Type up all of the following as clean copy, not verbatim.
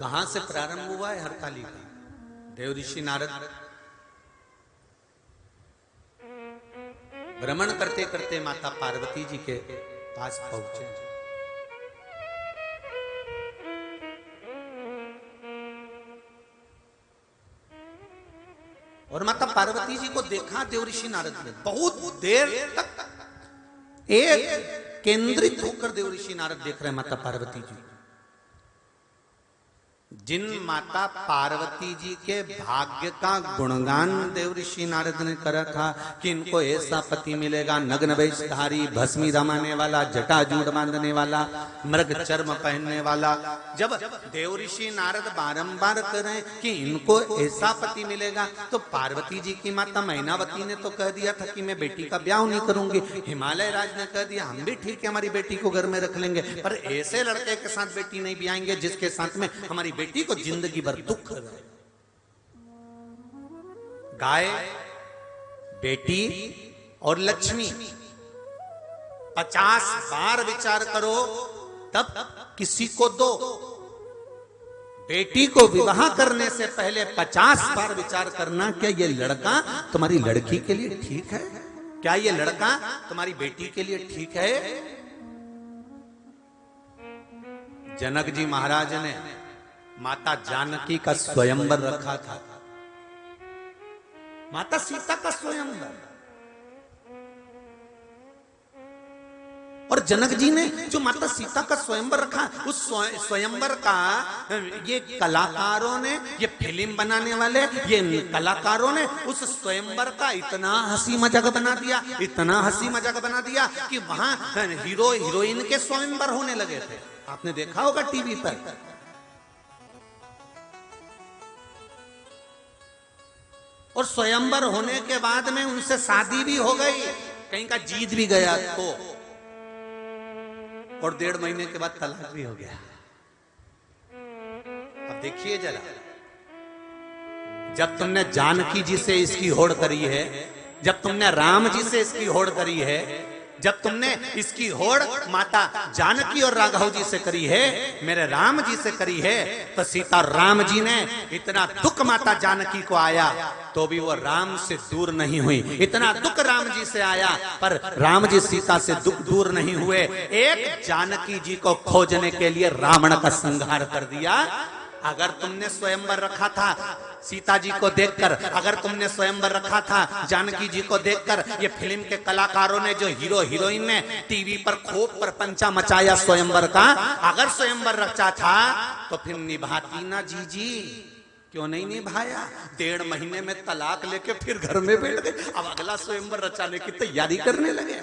कहां से प्रारंभ हुआ है हरतालिका? देव ऋषि नारद भ्रमण करते करते माता पार्वती जी के पास पहुंचे। और माता पार्वती जी को देखा देव ऋषि नारद ने। बहुत देर तक एक केंद्रित होकर देव ऋषि नारद देख रहे हैं माता पार्वती जी। जिन माता पार्वती जी के भाग्य का गुणगान देव ऋषि नारद ने कर रखा कि इनको ऐसा पति मिलेगा, नग्न वेशधारी, भस्मी रमाने वाला, जटाजूट बांधने वाला, मृग चर्म पहनने वाला। जब देव ऋषि नारद बारंबार कर रहे हैं कि इनको ऐसा पति मिलेगा, तो पार्वती जी की माता मैनावती ने तो कह दिया था कि मैं बेटी का ब्याह नहीं करूंगी। हिमालय राज ने कह दिया हम भी ठीक है, हमारी बेटी को घर में रख लेंगे, पर ऐसे लड़के के साथ बेटी नहीं ब्याहेंगे जिसके साथ में हमारी बेटी को जिंदगी भर दुख रहे। गाय, बेटी और लक्ष्मी 50 बार विचार करो तब किसी को दो। बेटी को विवाह करने से पहले 50 बार विचार करना, क्या ये लड़का तुम्हारी लड़की के लिए ठीक है? क्या ये लड़का तुम्हारी बेटी के लिए ठीक है? जनक जी महाराज ने माता जानकी का स्वयंवर रखा था, माता सीता का स्वयंवर। और जनक जी ने जो माता सीता का स्वयंवर रखा, उस स्वयंवर का ये कलाकारों ने, ये फिल्म बनाने वाले ये कलाकारों ने उस स्वयंवर का इतना हंसी मजाक बना दिया, इतना हंसी मजाक बना दिया कि वहां हीरो हीरोइन के स्वयंवर होने लगे थे। आपने देखा होगा टीवी पर। और स्वयंवर होने के बाद में उनसे शादी भी हो गई, कहीं का जीत भी गया तो, और 1.5 महीने के बाद तलाक भी हो गया। अब देखिए जरा, जब तुमने जानकी जी से इसकी होड़ करी है, जब तुमने राम जी से इसकी होड़ करी है, जब तुमने इसकी होड़ माता जानकी और राघव जी से करी है, मेरे राम जी से करी है, तो सीता राम जी ने इतना दुख माता जानकी को आया तो भी वो राम से दूर नहीं हुई। इतना दुख राम जी से आया पर राम जी सीता से दुख दूर नहीं हुए। एक जानकी जी को खोजने के लिए रावण का संहार कर दिया। अगर तुमने स्वयंवर रखा था सीता जी को देखकर, अगर तुमने स्वयंवर रखा था जानकी जी को देखकर, ये फिल्म के कलाकारों ने, जो हीरो हीरोइन ने टीवी पर खूब प्रपंचा मचाया स्वयंवर का, अगर स्वयंवर रचा था तो फिर निभाती ना जी। क्यों नहीं निभाया? 1.5 महीने में तलाक लेके फिर घर में बैठ गए। अब अगला स्वयंवर रचाने की तैयारी करने लगे।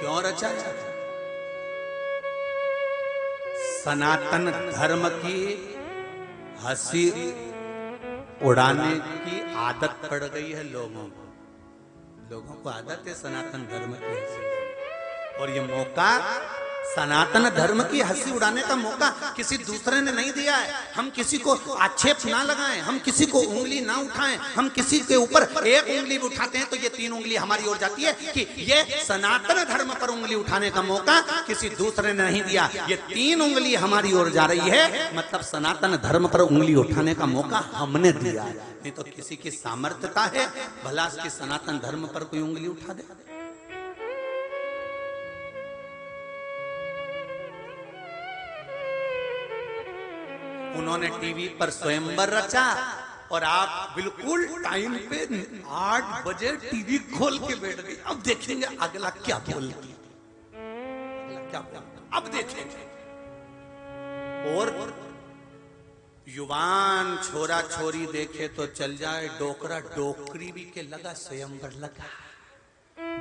क्यों रचाया? सनातन धर्म की हंसी उड़ाने की आदत पड़ गई है लोगों को आदत है सनातन धर्म की हंसी। और ये मौका, सनातन धर्म की हंसी उड़ाने का मौका किसी दूसरे ने नहीं दिया है। हम किसी को आक्षेप ना लगाएं, हम किसी को उंगली ना उठाएं। हम किसी के ऊपर एक उंगली भी उठाते हैं तो ये 3 उंगली हमारी ओर जाती है कि ये सनातन धर्म पर उंगली उठाने का मौका किसी दूसरे ने नहीं दिया। ये 3 उंगली हमारी ओर जा रही है, मतलब सनातन धर्म पर उंगली उठाने का मौका हमने दिया। नहीं तो किसी की सामर्थ्यता है भला की सनातन धर्म पर कोई उंगली उठा दे। उन्होंने टीवी पर स्वयंवर रचा और आप बिल्कुल टाइम पे 8 बजे टीवी खोल के बैठ गए। अब देखेंगे अगला क्या बोलती है, अब देखेंगे। और युवान छोरा छोरी देखे तो चल जाए, डोकरा डोकरी भी के लगा स्वयंवर लगा,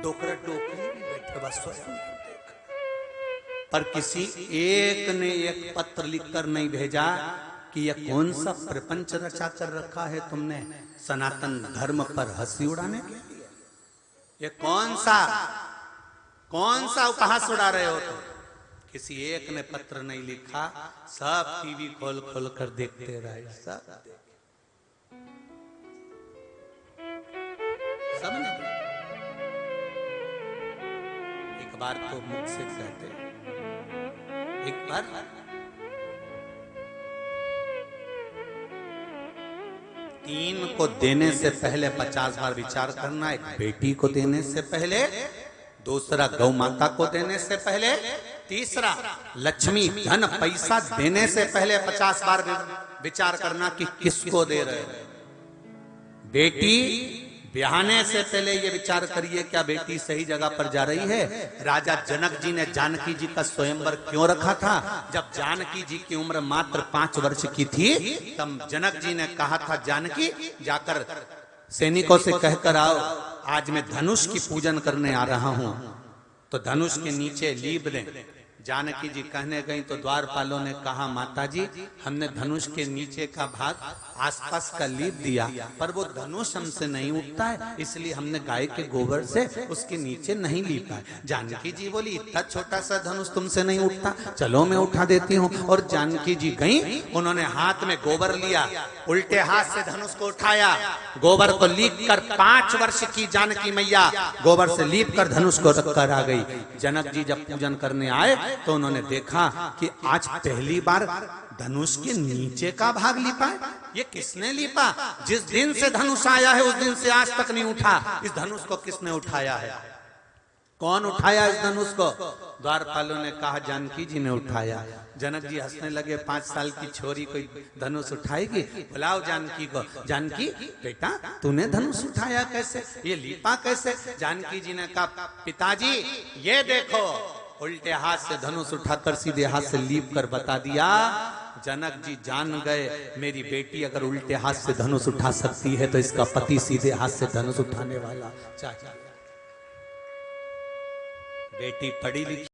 डोकरा डोकरी भी बैठे बस स्वयंवर देख। पर किसी एक ने एक पत्र लिखकर नहीं भेजा कि यह कौन सा प्रपंच रचा कर रखा है तुमने सनातन धर्म पर हंसी उड़ाने के लिए। ये कौन सा उपहास उड़ा रहे हो तुम? किसी एक ने पत्र नहीं लिखा, सब टीवी खोल खोल कर देखते रहे। सब ने एक बार तो मुख से कहते, एक बार तीन को देने से पहले 50 बार विचार करना। एक बेटी को देने से पहले, दूसरा गौ माता को देने से पहले, तीसरा लक्ष्मी धन पैसा देने से पहले 50 बार विचार करना कि किसको दे रहे हो। बेटी ब्याहने से पहले ये विचार करिए क्या बेटी सही जगह पर जा रही है। राजा जनक जी ने जानकी जी का स्वयंवर क्यों रखा था? जब जानकी जी की उम्र मात्र 5 वर्ष की थी, तब जनक जी ने कहा था जानकी जाकर सैनिकों से कहकर आओ, आज मैं धनुष की पूजन करने आ रहा हूं, तो धनुष के नीचे लीप दें। जानकी जी कहने गई तो द्वारपालों ने कहा माता जी हमने धनुष के नीचे का भाग आसपास का लीप दिया, पर वो धनुष हमसे नहीं उठता है, इसलिए हमने गाय के गोबर से उसके नीचे नहीं लीपा है। जानकी जी बोली इतना छोटा सा धनुष तुमसे नहीं उठता, चलो मैं उठा देती हूँ। और जानकी जी गई, उन्होंने हाथ में गोबर लिया, उल्टे हाथ से धनुष को उठाया, गोबर को लीप कर 5 वर्ष की जानकी मैया गोबर से लीप कर धनुष को रखकर आ गई। जनक जी जब पूजन करने आए तो उन्होंने देखा कि आज पहली बार धनुष के नीचे का भाग लीपा है। ये किसने लीपा? जिस दिन से धनुष आया है उस दिन से आज तक नहीं उठा। इस धनुष को किसने उठाया है? कौन उठाया इस धनुष को? द्वारपालों ने कहा जानकी जी ने उठाया। जनक जी हंसने लगे, 5 साल की छोरी कोई धनुष उठाएगी? बुलाओ जानकी को। जानकी बेटा तूने धनुष उठाया कैसे, ये लीपा कैसे? जानकी जी ने कहा पिताजी ये देखो, उल्टे हाथ से धनुष उठाकर सीधे हाथ से लीप कर बता दिया। जनक जी जान गए मेरी बेटी अगर उल्टे हाथ से धनुष उठा सकती है तो इसका पति सीधे हाथ से धनुष उठाने वाला चाहिए। बेटी पढ़ी लिखी